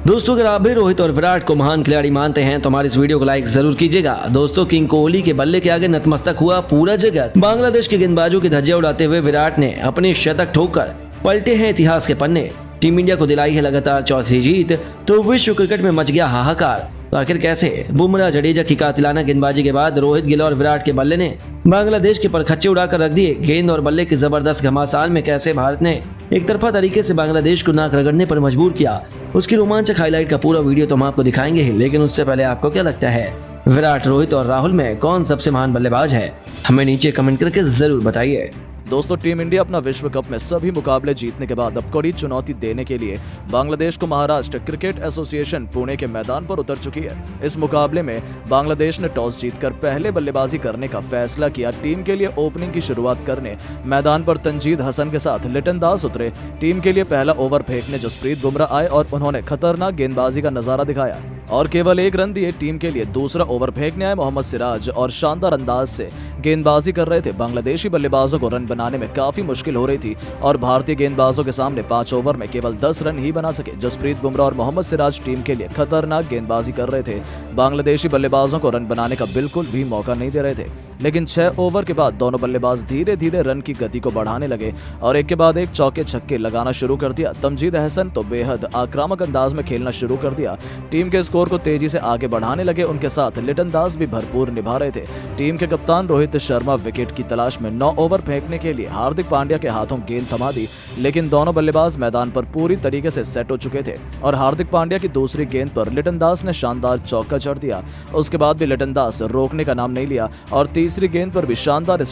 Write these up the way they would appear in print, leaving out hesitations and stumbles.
दोस्तों अगर आप भी रोहित और विराट को महान खिलाड़ी मानते हैं तो हमारे इस वीडियो को लाइक जरूर कीजिएगा। दोस्तों किंग कोहली के बल्ले के आगे नतमस्तक हुआ पूरा जगत। बांग्लादेश के गेंदबाजों की धज्जियां उड़ाते हुए विराट ने अपने शतक ठोककर पलटे हैं इतिहास के पन्ने। टीम इंडिया को दिलाई है लगातार चौथी जीत, तो विश्व क्रिकेट में मच गया हाहाकार। तो आखिर कैसे? बुमराह जडेजा की कातिलाना गेंदबाजी के बाद रोहित गिल और विराट के बल्ले ने बांग्लादेश के परखच्चे उड़ाकर रख दिए। गेंद और बल्ले की जबरदस्त घमासान में कैसे भारत ने एक तरफा तरीके से बांग्लादेश को नाक रगड़ने पर मजबूर किया, उसकी रोमांचक हाईलाइट का पूरा वीडियो तो हम आपको दिखाएंगे ही। लेकिन उससे पहले आपको क्या लगता है, विराट, रोहित और राहुल में कौन सबसे महान बल्लेबाज है? हमें नीचे कमेंट करके जरूर बताइए। दोस्तों टीम इंडिया अपना विश्व कप में सभी मुकाबले जीतने के बाद अब कड़ी चुनौती देने के लिए बांग्लादेश को महाराष्ट्र क्रिकेट एसोसिएशन पुणे के मैदान पर उतर चुकी है। इस मुकाबले में बांग्लादेश ने टॉस जीतकर पहले बल्लेबाजी करने का फैसला किया। टीम के लिए ओपनिंग की शुरुआत करने मैदान पर तंजीद हसन के साथ लिटन दास उतरे। टीम के लिए पहला ओवर फेंकने जसप्रीत बुमराह आए और उन्होंने खतरनाक गेंदबाजी का नजारा दिखाया और केवल 1 रन दिए। टीम के लिए दूसरा ओवर फेंकने आए मोहम्मद सिराज और शानदार अंदाज से गेंदबाजी कर रहे थे। बांग्लादेशी बल्लेबाजों को रन बनाने में काफी मुश्किल हो रही थी और भारतीय गेंदबाजों के सामने 5 ओवर में केवल 10 रन ही बना सके। जसप्रीत बुमराह और मोहम्मद सिराज टीम के लिए खतरनाक गेंदबाजी कर रहे थे। बांग्लादेशी बल्लेबाजों को रन बनाने का बिल्कुल भी मौका नहीं दे रहे थे। लेकिन 6 ओवर के बाद दोनों बल्लेबाज धीरे धीरे रन की गति को बढ़ाने लगे और एक के बाद एक चौके छक्के लगाना शुरू कर दिया। तंजीद हसन तो बेहद आक्रामक अंदाज में खेलना शुरू कर दिया। टीम के स्कोर को तेजी से आगे बढ़ाने लगे। उनके साथ लिटन दास भी भरपूर निभा रहे थे। टीम के कप्तान रोहित शर्मा विकेट की तलाश में 9 ओवर फेंकने के लिए हार्दिक पांड्या के हाथों गेंद थमा दी, लेकिन दोनों बल्लेबाज मैदान पर पूरी तरीके से सेट हो चुके थे और हार्दिक पांड्या की दूसरी गेंद पर लिटन दास ने शानदार चौका जड़ दिया। उसके बाद भी लिटन दास रोकने का नाम नहीं लिया और तीसरी गेंद पर भी शानदार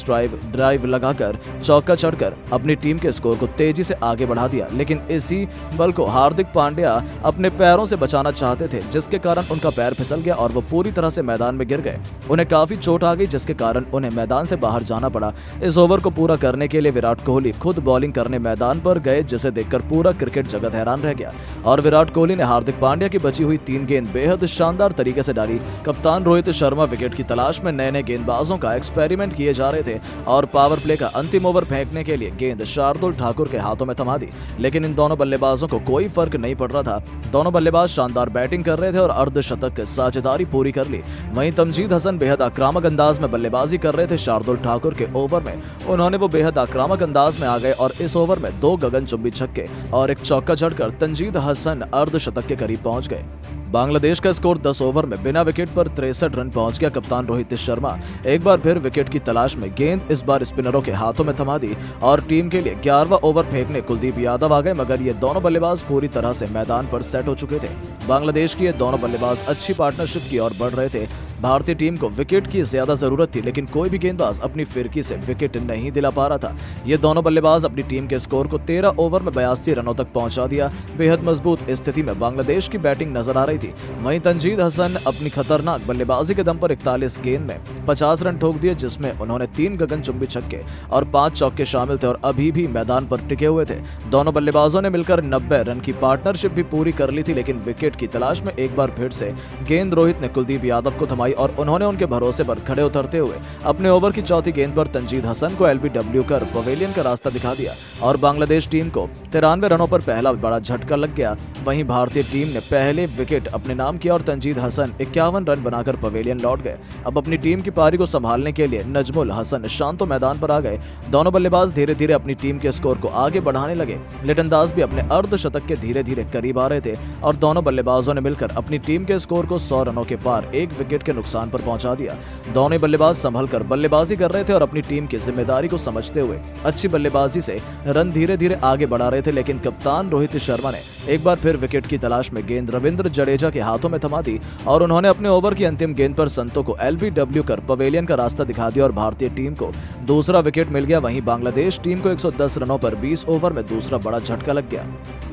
ड्राइव लगाकर चौका चढ़कर अपनी टीम के स्कोर को तेजी से आगे बढ़ा दिया। लेकिन इसी बल को हार्दिक पांड्या अपने पैरों से बचाना चाहते थे, जिसके कारण उनका पैर फिसल गया और वो पूरी तरह से मैदान में गिर गए। उन्हें काफी चोट आ गई, जिसके कारण उन्हें मैदान से बाहर जाना पड़ा। इस ओवर को पूरा करने के लिए विराट कोहली खुद बॉलिंग करने मैदान पर गए, जिसे देखकर पूरा क्रिकेट जगत हैरान रह गया और विराट कोहली ने हार्दिक पांड्या की बची हुई 3 गेंद बेहद शानदार तरीके से डाली। कप्तान रोहित शर्मा विकेट की तलाश में नए गेंदबाजों का एक्सपेरिमेंट किए जा रहे थे और पावर प्ले का अंतिम ओवर फेंकने के लिए गेंद शार्दुल ठाकुर के हाथों में थमा दी। लेकिन इन दोनों बल्लेबाजों को कोई फर्क नहीं पड़ रहा था। दोनों बल्लेबाज शानदार बैटिंग कर रहे थे और अर्धशतक साझेदारी पूरी कर ली। वहीं तंजीद हसन बेहद आक्रामक अंदाज में बल्लेबाजी कर रहे थे। शार्दुल ठाकुर के ओवर में उन्होंने वो बेहद आक्रामक अंदाज में आ गए और इस ओवर में 2 गगनचुंबी छक्के और एक चौका जड़कर तंजीद हसन अर्धशतक के करीब पहुंच गए। बांग्लादेश का स्कोर 10 ओवर में बिना विकेट पर 63 रन पहुंच गया। कप्तान रोहित शर्मा एक बार फिर विकेट की तलाश में गेंद इस बार स्पिनरों के हाथों में थमा दी और टीम के लिए 11वां ओवर फेंकने कुलदीप यादव आ गए, मगर ये दोनों बल्लेबाज पूरी तरह से मैदान पर सेट हो चुके थे। बांग्लादेश की ये दोनों बल्लेबाज अच्छी पार्टनरशिप की ओर बढ़ रहे थे। भारतीय टीम को विकेट की ज्यादा जरूरत थी, लेकिन कोई भी गेंदबाज अपनी फिरकी से विकेट नहीं दिला पा रहा था। ये दोनों बल्लेबाज अपनी टीम के स्कोर को 13 ओवर में 82 रनों तक पहुंचा दिया। बेहद मजबूत स्थिति में बांग्लादेश की बैटिंग नजर आ रही थी। वहीं तंजीद हसन अपनी खतरनाक बल्लेबाजी के दम पर 41 गेंद में 50 रन ठोक दिए, जिसमें उन्होंने 3 गगनचुंबी छक्के और 5 चौके शामिल थे और अभी भी मैदान पर टिके हुए थे। दोनों बल्लेबाजों ने मिलकर 90 रन की पार्टनरशिप भी पूरी कर ली थी। लेकिन विकेट की तलाश में एक बार फिर से गेंद रोहित ने कुलदीप यादव को थमाई और उन्होंने उनके भरोसे पर खड़े उतरते हुए अपने ओवर की चौथी गेंद पर तंजीद हसन को LBW कर पवेलियन का रास्ता दिखा दिया और बांग्लादेश टीम को 93 रनों पर पहला बड़ा झटका लग गया। वहीं भारतीय टीम ने पहले विकेट अपने नाम किया और तंजीद हसन 51 रन बनाकर पवेलियन लौट गए। अब अपनी टीम की पारी को संभालने के लिए नजमुल हसन शांतो मैदान पर आ गए। दोनों बल्लेबाज धीरे धीरे अपनी टीम के स्कोर को आगे बढ़ाने लगे। लिटन दास भी अपने अर्धशतक के धीरे धीरे करीब आ रहे थे और दोनों बल्लेबाजों ने मिलकर अपनी टीम के स्कोर को 100 रनों के पार 1 विकेट के नुकसान पर पहुंचा दिया। दोनों बल्लेबाज संभल कर बल्लेबाजी कर रहे थे और अपनी टीम की जिम्मेदारी को समझते हुए अच्छी बल्लेबाजी से रन धीरे धीरे आगे बढ़ा रहे थे। लेकिन कप्तान रोहित शर्मा ने एक बार फिर विकेट की तलाश में गेंद रविंद्र जडेजा के हाथों में थमा दी और उन्होंने अपने ओवर की अंतिम गेंद पर संतो को LBW कर पवेलियन का रास्ता दिखा दिया और भारतीय टीम को दूसरा विकेट मिल गया। वहीं बांग्लादेश टीम को 110 रनों पर 20 ओवर में दूसरा बड़ा झटका लग गया।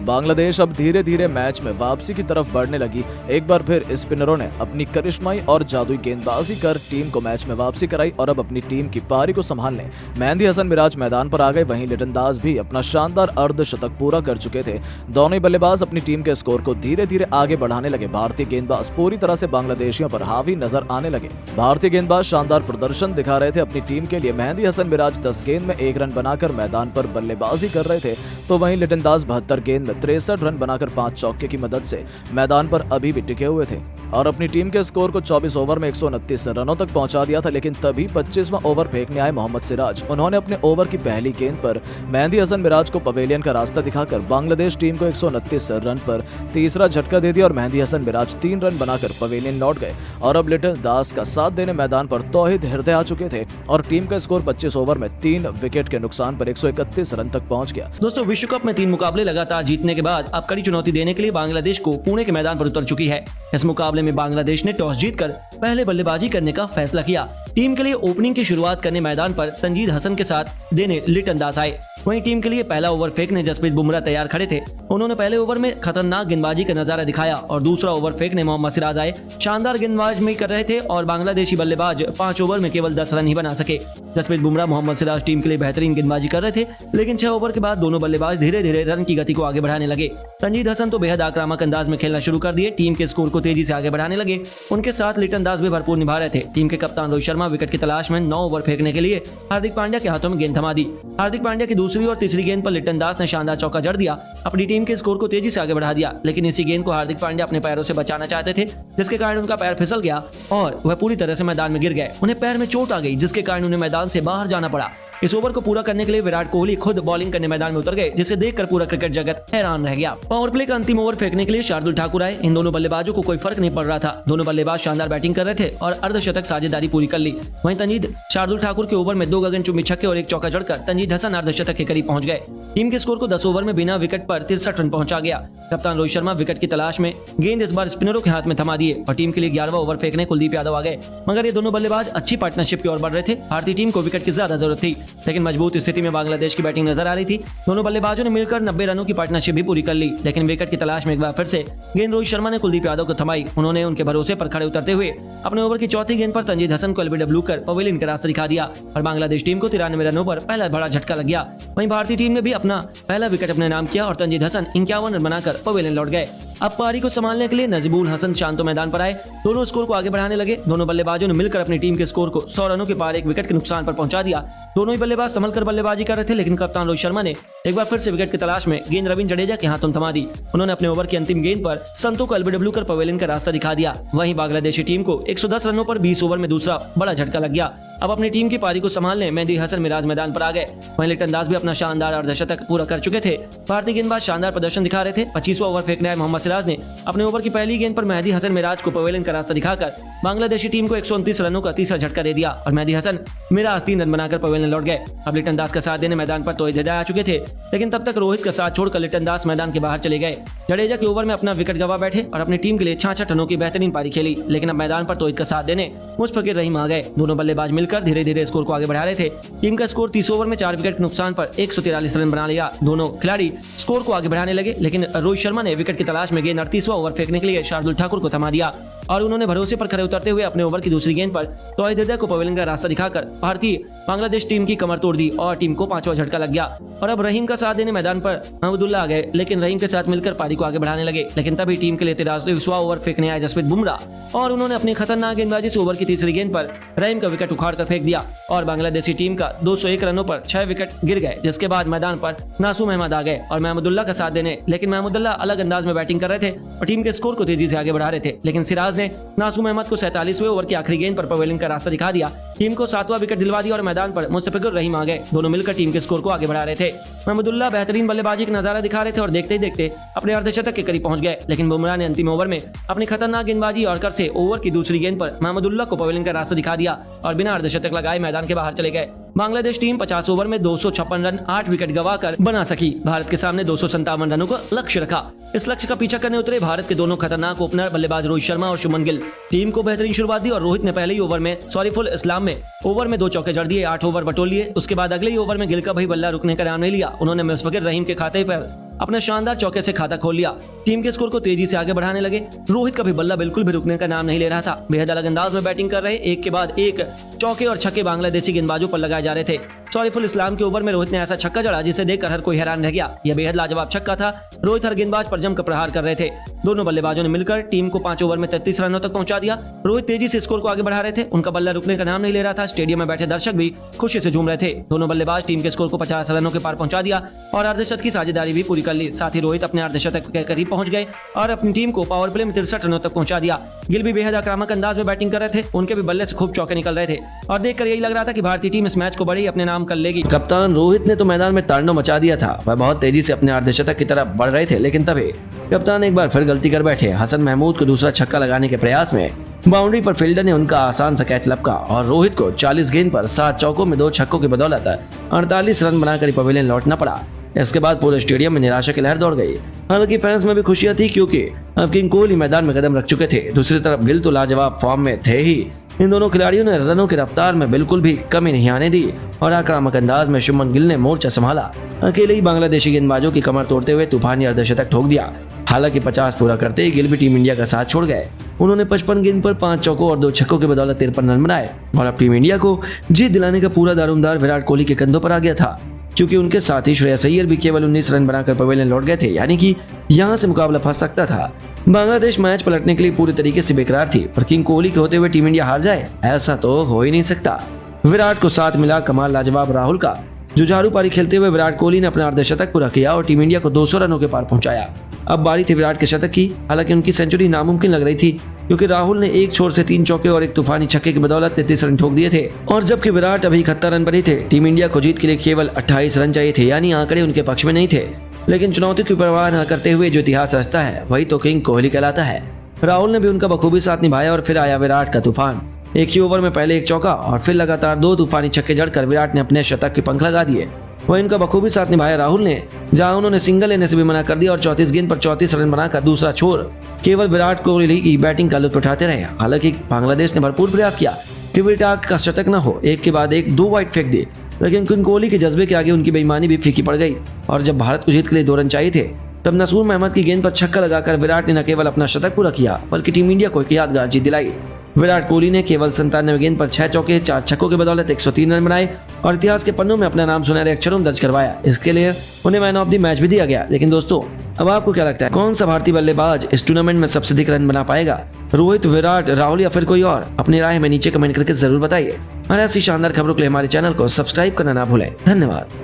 बांग्लादेश अब धीरे धीरे मैच में वापसी की तरफ बढ़ने लगी। एक बार फिर स्पिनरों ने अपनी करिश्माई और जादुई गेंदबाजी कर टीम को मैच में वापसी कराई और अब अपनी टीम की पारी को संभालने मेहंदी हसन मिराज मैदान पर आ गए। वहीं लिटन दास भी अपना शानदार अर्धशतक पूरा कर चुके थे। दोनों ही बल्लेबाज अपनी टीम के स्कोर को धीरे धीरे आगे बढ़ाने लगे। भारतीय गेंदबाज पूरी तरह से बांग्लादेशियों पर हावी नजर आने लगे। भारतीय गेंदबाज शानदार प्रदर्शन दिखा रहे थे अपनी टीम के लिए। मेहंदी हसन मिराज 10 गेंद में 1 रन बनाकर मैदान पर बल्लेबाजी कर रहे थे, तो वहीं लिटन दास 72 गेंद में 63 रन बनाकर 5 चौके की मदद से मैदान पर अभी भी टिके हुए थे और अपनी टीम के स्कोर को 24 ओवर में 129 रनों तक पहुंचा दिया था। लेकिन तभी 25वां ओवर फेंकने आए मोहम्मद सिराज। उन्होंने अपने ओवर की पहली गेंद पर मेहंदी हसन मिराज को पवेलियन का रास्ता दिखाकर बांग्लादेश टीम को 129 रन पर तीसरा झटका दे दिया और मेहंदी हसन मिराज 3 रन बनाकर पवेलियन लौट गए और अब लिटन दास का साथ देने मैदान पर तौहीद हृदय आ चुके थे और टीम का स्कोर 25 ओवर में 3 विकेट के नुकसान पर 131 रन तक पहुंच गया। दोस्तों, विश्व कप में 3 मुकाबले लगातार जीतने के बाद अब कड़ी चुनौती देने के लिए बांग्लादेश को पुणे के मैदान पर उतर चुकी है। इस मुकाबले में बांग्लादेश ने टॉस जीतकर पहले बल्लेबाजी करने का फैसला किया। टीम के लिए ओपनिंग की शुरुआत करने मैदान पर तंजीद हसन के साथ देने लिटन दास आए। वहीं टीम के लिए पहला ओवर फेंकने जसप्रीत बुमराह तैयार खड़े थे। उन्होंने पहले ओवर में खतरनाक गेंदबाजी का नजारा दिखाया और दूसरा ओवर फेंकने मोहम्मद सिराज आए। शानदार गेंदबाजी कर रहे थे और बांग्लादेशी बल्लेबाज 5 ओवर में केवल 10 रन ही बना सके। जसप्रीत बुमराह, मोहम्मद सिराज टीम के लिए बेहतरीन गेंदबाजी कर रहे थे, लेकिन 6 ओवर के बाद दोनों बल्लेबाज धीरे धीरे रन की गति को आगे बढ़ाने लगे। तंजीद हसन तो बेहद आक्रामक अंदाज में खेलना शुरू कर दिए, टीम के स्कोर को तेजी से आगे बढ़ाने लगे। उनके साथ लिटन दास भी भरपूर निभा रहे थे। टीम के कप्तान रोहित शर्मा विकेट की तलाश में 9 ओवर फेंकने के लिए हार्दिक पांड्या के हाथों में गेंद थमा दी। हार्दिक पांड्या की दूसरी और तीसरी गेंद पर लिटन दास ने शानदार चौका जड़ दिया, अपनी टीम के स्कोर को तेजी से आगे बढ़ा दिया। लेकिन इसी गेंद को हार्दिक पांड्या अपने पैरों से बचाना चाहते थे, जिसके कारण उनका पैर फिसल गया और वह पूरी तरह से मैदान में गिर गए। उन्हें पैर में चोट आ गई, जिसके कारण उन्हें मैदान से बाहर जाना पड़ा। इस ओवर को पूरा करने के लिए विराट कोहली खुद बॉलिंग करने मैदान में उतर गए, जिसे देखकर पूरा क्रिकेट जगत हैरान रह गया। पावर प्ले का अंतिम ओवर फेंकने के लिए शार्दुल ठाकुर आए। इन दोनों बल्लेबाजों को कोई फर्क नहीं पड़ रहा था। दोनों बल्लेबाज शानदार बैटिंग कर रहे थे और अर्धशतक साझेदारी पूरी कर ली। वहीं तंजीद शार्दुल ठाकुर के ओवर में 2 गगनचुंबी छक्के और 1 चौका जड़कर तंजीद हसन अर्धशतक के करीब पहुंच गए। टीम के स्कोर को 10 ओवर में बिना विकेट पर 63 रन पहुंचा गया। कप्तान रोहित शर्मा विकेट की तलाश में गेंद इस बार स्पिनरों के हाथ में थमा दिए और टीम के लिए 11वां ओवर फेंकने कुलदीप यादव आ गए। मगर ये दोनों बल्लेबाज अच्छी पार्टनरशिप की ओर बढ़ रहे थे। भारतीय टीम को विकेट की ज्यादा जरूरत थी, लेकिन मजबूत स्थिति में बांग्लादेश की बैटिंग नजर आ रही थी। दोनों बल्लेबाजों ने मिलकर 90 रनों की पार्टनरशिप भी पूरी कर ली, लेकिन विकेट की तलाश में एक बार फिर से गेंद रोहित शर्मा ने कुलदीप यादव को थमाई। उन्होंने उनके भरोसे पर खड़े उतरते हुए अपने ओवर की चौथी गेंद पर तंजीद हसन को एलबीडब्ल्यू कर पवेलियन का रास्ता दिखा दिया और बांग्लादेश टीम को 93 रनों पर पहला बड़ा झटका लग गया। वहीं भारतीय टीम ने भी अपना पहला विकेट अपने नाम किया और तंजीद हसन 51 रन बनाकर पवेलियन लौट गए। अब पारी को संभालने के लिए नजीबुल हसन शांतो मैदान पर आए। दोनों स्कोर को आगे बढ़ाने लगे। दोनों बल्लेबाजों ने मिलकर अपनी टीम के स्कोर को 100 रनों के पार 1 विकेट के नुकसान पर पहुंचा दिया। दोनों ही बल्लेबाज संभल कर बल्लेबाजी कर रहे थे, लेकिन कप्तान रोहित शर्मा ने एक बार फिर से विकेट की तलाश में गेंद रविंद्र जडेजा के हाथों थमा दी। उन्होंने अपने ओवर की अंतिम गेंद पर संतो को एलबीडब्ल्यू कर पवेलियन का रास्ता दिखा दिया। वहीं बांग्लादेशी टीम को 110 रनों पर 20 ओवर में दूसरा बड़ा झटका लग गया। अब अपनी टीम की पारी को संभालने मेहंदी हसन मिराज मैदान पर आ गए। वहीं लिटन दास भी अपना शानदार अर्धशतक पूरा कर चुके थे। भारतीय गेंदबाज शानदार प्रदर्शन दिखा रहे थे। 25वां ओवर फेंकने आए मोहम्मद सिराज ने अपने ओवर की पहली गेंद पर मेहंदी हसन मिराज को पवेलियन का रास्ता दिखाकर बांग्लादेशी टीम को 129 रनों का तीसरा झटका दे दिया और मेहंदी हसन मिराज 3 रन बनाकर पवेलियन लौट गए। अब लिटन दास का साथ देने मैदान पर तौहीद हृदय आ चुके थे, लेकिन तब तक रोहित का साथ छोड़कर लिटन दास मैदान के बाहर चले गए। जडेजा के ओवर में अपना विकेट गंवा बैठे और अपनी टीम के लिए 66 रनों की बेहतरीन पारी खेली, लेकिन अब मैदान पर तौहीद का साथ देने मुशफिकुर रहीम आ गए। दोनों बल्लेबाज मिलकर धीरे धीरे स्कोर को आगे बढ़ा रहे थे। टीम का स्कोर 30 ओवर में 4 विकेट के नुकसान पर 143 रन बना लिया। दोनों खिलाड़ी स्कोर को आगे बढ़ाने लगे, लेकिन रोहित शर्मा ने विकेट की तलाश में गेंद 38वां ओवर फेंकने के लिए शार्दुल ठाकुर को थमा दिया और उन्होंने भरोसे पर खड़े उतरते हुए अपने ओवर की दूसरी गेंद पर तौहीद हृदय को पवेलियन का रास्ता दिखाकर भारतीय बांग्लादेश टीम की कमर तोड़ दी और टीम को 5वां झटका लग गया। और अब रहीम का साथ देने मैदान पर महमूदुल्लाह आ गए, लेकिन रहीम के साथ मिलकर पारी को आगे बढ़ाने लगे। लेकिन तभी टीम के लिए 83वां ओवर फेंकने आए जसप्रीत बुमराह और उन्होंने अपनी खतरनाक गेंदबाजी से ओवर की तीसरी गेंद पर रहीम का विकेट उखाड़ कर फेंक दिया और बांग्लादेशी टीम का 201 रनों पर 6 विकेट गिर गए। जिसके बाद मैदान पर नासूम अहमद आ गए और महमूदुल्लाह का साथ देने, लेकिन महमूदुल्लाह अलग अंदाज में बैटिंग कर रहे थे और टीम के स्कोर को तेजी से आगे बढ़ा रहे थे। लेकिन सिराज ने नासूम अहमद को 47वें ओवर की आखिरी गेंद पर पवेलियन का रास्ता दिखा दिया। टीम को 7वां विकेट दिलवा दिया और मैदान पर मुशफिकुर रहीम आ गए। दोनों मिलकर टीम के स्कोर को आगे बढ़ा रहे थे। महमूदुल्लाह बेहतरीन बल्लेबाजी का नजारा दिखा रहे थे और देखते ही देखते अपने अर्धशतक के करीब पहुंच गए, लेकिन बुमराह ने अंतिम ओवर में अपनी खतरनाक गेंदबाजी और कर से ओवर की दूसरी गेंद पर महमूदुल्लाह को पवेलियन का रास्ता दिखा दिया और बिना अर्धशतक लगाए मैदान के बाहर चले गए। बांग्लादेश टीम 50 ओवर में 256 रन 8 विकेट गंवाकर बना सकी। भारत के सामने 257 रनों का लक्ष्य रखा। इस लक्ष्य का पीछा करने उतरे भारत के दोनों खतरनाक ओपनर बल्लेबाज रोहित शर्मा और शुभमन गिल। टीम को बेहतरीन शुरुआत दी और रोहित ने पहले ही ओवर में सॉरीफुल इस्लाम में ओवर में 2 चौके जड़ दिए, 8 ओवर बटोर लिए। उसके बाद अगले ही ओवर में गिल का भी बल्ला रुकने का नाम नहीं लिया। उन्होंने मुशफिकुर रहीम के खाते पर अपने शानदार चौके से खाता खोल लिया। टीम के स्कोर को तेजी से आगे बढ़ाने लगे। रोहित का भी बल्ला बिल्कुल भी रुकने का नाम नहीं ले रहा था। बेहद अलग अंदाज में बैटिंग कर रहे, एक के बाद एक चौके और छक्के बांग्लादेशी गेंदबाजों पर लगाए जा रहे थे। सॉरीफुल इस्लाम के ओवर में रोहित ने ऐसा छक्का जड़ा जिसे देखकर हर कोई हैरान रह गया। यह बेहद लाजवाब छक्का था। रोहित हर गेंदबाज पर जमकर प्रहार कर रहे थे। दोनों बल्लेबाजों ने मिलकर टीम को 5 ओवर में 33 रनों तक पहुंचा दिया। रोहित तेजी से स्कोर को आगे बढ़ा रहे थे। उनका बल्ला रुकने का नाम नहीं ले रहा था। स्टेडियम में बैठे दर्शक भी खुशी से झूम रहे थे। दोनों बल्लेबाज टीम के स्कोर को 50 रनों के पार पहुंचा दिया और अर्धशतक की साझेदारी भी पूरी कर ली। साथ ही रोहित अपने अर्धशतक के करीब पहुंच गए और अपनी टीम को पावर प्ले में 63 रनों तक पहुंचा दिया। गिल भी बेहद आक्रामक अंदाज में बैटिंग कर रहे थे। उनके भी बल्ले से खूब चौके निकल रहे थे और देखकर यही लग रहा था कि भारतीय टीम इस मैच को बड़े ही अपने नाम कर लेगी। कप्तान रोहित ने तो मैदान में तांडव मचा दिया था। वह बहुत तेजी से अपने अर्धशतक की तरफ बढ़ रहे थे, लेकिन तभी कप्तान एक बार फिर गलती कर बैठे। हसन महमूद को दूसरा छक्का लगाने के प्रयास में बाउंड्री पर फील्डर ने उनका आसान सा कैच लपका और रोहित को 40 गेंद पर 7 चौकों में 2 छक्कों की बदौलत 48 रन बनाकर पवेलियन लौटना पड़ा। इसके बाद पूरे स्टेडियम में निराशा की लहर दौड़ गई। हालांकि फैंस में भी खुशियां थी क्योंकि अब किंग कोहली मैदान में कदम रख चुके थे। दूसरी तरफ गिल तो लाजवाब फॉर्म में थे ही। इन दोनों खिलाड़ियों ने रनों की रफ्तार में बिल्कुल भी कमी नहीं आने दी और आक्रामक अंदाज में शुभमन गिल ने मोर्चा संभाला। अकेले ही बांग्लादेशी गेंदबाजों की कमर तोड़ते हुए तूफानी अर्धशतक ठोक दिया। हालांकि 50 पूरा करते ही गिल भी टीम इंडिया का साथ छोड़ गए। उन्होंने 55 गेंद पर 5 चौकों और 2 छक्कों की बदौलत 53 रन बनाए और अब टीम इंडिया को जीत दिलाने का पूरा दारोमदार विराट कोहली के कंधों पर आ गया था, क्योंकि उनके साथ ही श्रेयस अय्यर भी केवल 19 रन बनाकर पवेलियन लौट गए थे। यानी कि यहाँ से मुकाबला फंस सकता था। बांग्लादेश मैच पलटने के लिए पूरी तरीके से बेकरार थी, पर किंग कोहली के होते हुए टीम इंडिया हार जाए ऐसा तो हो ही नहीं सकता। विराट को साथ मिला कमाल लाजवाब राहुल का। जुझारू पारी खेलते हुए विराट कोहली ने अपना अर्धशतक पूरा किया और टीम इंडिया को 200 रनों के पार पहुंचाया। अब बारी थी विराट के शतक की। हालांकि उनकी सेंचुरी नामुमकिन लग रही थी, क्योंकि राहुल ने एक छोर से 3 चौके और एक तूफानी छक्के की बदौलत 33 रन ठोक दिए थे और जबकि विराट अभी 71 रन पर ही थे। टीम इंडिया को जीत के लिए केवल 28 रन चाहिए थे, यानी आंकड़े उनके पक्ष में नहीं थे। लेकिन चुनौती की परवाह न करते हुए जो इतिहास रचता है वही तो किंग कोहली कहलाता है। राहुल ने भी उनका बखूबी साथ निभाया और फिर आया विराट का तूफान। एक ही ओवर में पहले एक चौका और फिर लगातार 2 तूफानी छक्के जड़कर विराट ने अपने शतक के पंख लगा दिए। वहीं इनका बखूबी साथ निभाया राहुल ने, जहां उन्होंने सिंगल लेने से भी मना कर दिया और 34 गेंद पर 34 रन बनाकर दूसरा छोर केवल विराट कोहली की बैटिंग का लुत्फ उठाते रहे। हालांकि बांग्लादेश ने भरपूर प्रयास किया कि विराट का शतक न हो, एक के बाद एक 2 वाइड फेंक दिए, लेकिन किंग कोहली के जज्बे के आगे उनकी बेईमानी भी फीकी पड़ गई और जब भारत को जीत के लिए 2 रन चाहिए थे तब नसूर अहमद की गेंद पर छक्का लगाकर विराट ने न केवल अपना शतक पूरा किया बल्कि टीम इंडिया को एक यादगार जीत दिलाई। विराट कोहली ने केवल 97 गेंद पर 6 चौके 4 छक्कों के बदौलत 103 रन बनाए और इतिहास के पन्नों में अपना नाम सुनहरे अक्षरों में दर्ज करवाया। इसके लिए उन्हें मैन ऑफ द मैच भी दिया गया। लेकिन दोस्तों, अब आपको क्या लगता है, कौन सा भारतीय बल्लेबाज इस टूर्नामेंट में सबसे अधिक रन बना पाएगा? रोहित, विराट, राहुल या फिर कोई और? अपनी राय हमें नीचे कमेंट करके जरूर बताइए और ऐसी शानदार खबरों के लिए हमारे चैनल को सब्सक्राइब करना ना भूलें। धन्यवाद।